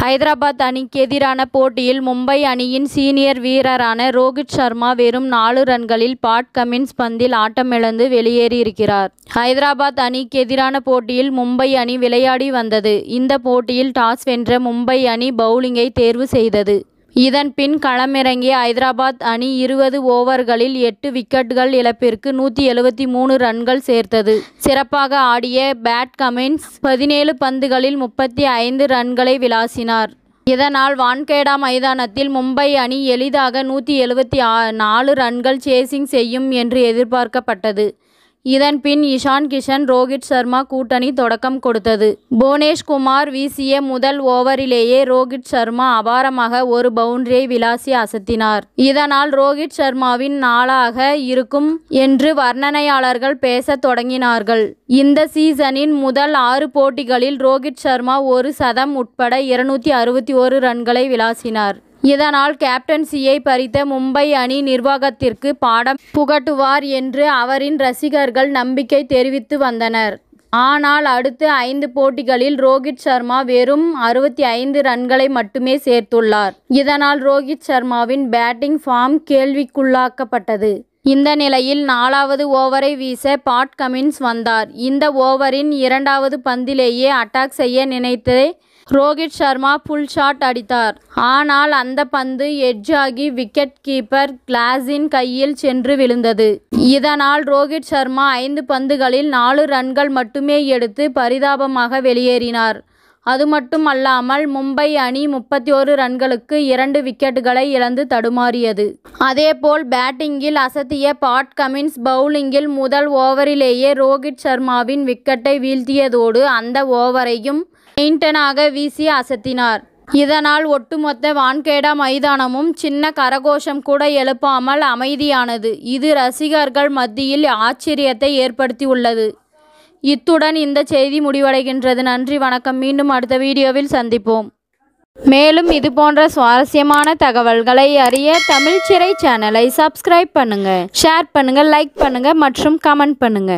ஹைதராபாத் அணிக்கு எதிரான போட்டியில் மும்பை அணியின் சீனியர் வீரரான ரோஹித் சர்மா வெறும் 4 ரன்களில் பாட் கமின்ஸ் பந்தில் ஆட்டமிழந்து வெளியேறியிருக்கிறார். ஹைதராபாத் அணிக்கு எதிரான போட்டியில் மும்பை அணி விளையாடி வந்தது. இந்த போட்டியில் டாஸ் வென்ற மும்பை அணி பவுலிங்கை தேர்வு செய்தது. இதன் பின் களமிறங்கிய ஐதராபாத் அணி 20 ஓவர்களில் 8 விக்கெட்டுகள் இழப்பிற்கு 173 ரன்கள் சேர்த்தது. சிறப்பாக ஆடிய பேட் கமின்ஸ் 17 பந்துகளில் 35 ரன்களை விளாசினார். இதனால் வான்கேடா மைதானத்தில் மும்பை அணி எளிதாக 174 ரன்கள் சேசிங் செய்யும் என்று எதிர்பார்க்கப்பட்டது. இதன் பின் இஷான் கிஷன் ரோஹித் சர்மா கூட்டணி தொடக்கம் கொடுத்தது. புவனேஷ்குமார் வீசிய முதல் ஓவரிலேயே ரோஹித் சர்மா அபாரமாக ஒரு பவுண்டரியை விளாசி அசத்தினார். இதனால் ரோஹித் சர்மாவின் நாளாக இருக்கும் என்று வர்ணனையாளர்கள் பேசத் தொடங்கினார்கள். இந்த சீசனின் முதல் 6 போட்டிகளில் ரோஹித் சர்மா ஒரு சதம் உட்பட 261 ரன்களை விளாசினார். இதனால் கேப்டன்சியை பறித்த மும்பை அணி நிர்வாகத்திற்கு பாடம் புகட்டுவார் என்று அவரின் ரசிகர்கள் நம்பிக்கை தெரிவித்து வந்தனர். ஆனால் அடுத்த 5 போட்டிகளில் ரோஹித் சர்மா வெறும் 65 ரன்களை மட்டுமே சேர்த்துள்ளார். இதனால் ரோஹித் சர்மாவின் பேட்டிங் ஃபார்ம் கேள்விக்குள்ளாக்கப்பட்டது. இந்த நிலையில் 4வது ஓவரை வீச பாட் கமின்ஸ் வந்தார். இந்த ஓவரின் 2வது பந்திலேயே அட்டாக் செய்ய நினைத்த ரோஹித் சர்மா புல் ஷாட் அடித்தார். ஆனால் அந்த பந்து எட்ஜ் ஆகி விக்கெட் கீப்பர் கிளாஸின் கையில் சென்று விழுந்தது. இதனால் ரோஹித் சர்மா 5 பந்துகளில் 4 ரன்கள் மட்டுமே எடுத்து பரிதாபமாக வெளியேறினார். அது மட்டும் அல்லாமல் மும்பை அணி 31 ரன்களுக்கு 2 விக்கெட்டுகளை இழந்து தடுமாறியது. அதேபோல் பேட்டிங்கில் அசத்திய பாட் கமின்ஸ் பவுலிங்கில் முதல் ஓவரிலேயே ரோஹித் சர்மாவின் விக்கெட்டை வீழ்த்தியதோடு அந்த ஓவரையும் மெயின்டனாக வீசி அசத்தினார். இதனால் ஒட்டுமொத்த வான்கேடா மைதானமும் சின்ன கரகோஷம் கூட எழுப்பாமல் அமைதியானது. இது ரசிகர்கள் மத்தியில் ஆச்சரியத்தை ஏற்படுத்தியுள்ளது. இத்துடன் இந்த செய்தி முடிவடைகின்றது. நன்றி, வணக்கம். மீண்டும் அடுத்த வீடியோவில் சந்திப்போம். மேலும் இதுபோன்ற சுவாரஸ்யமான தகவல்களை அறிய தமிழ் சிறை சேனலை சப்ஸ்கிரைப் பண்ணுங்க, ஷேர் பண்ணுங்க, லைக் பண்ணுங்க மற்றும் கமெண்ட் பண்ணுங்க.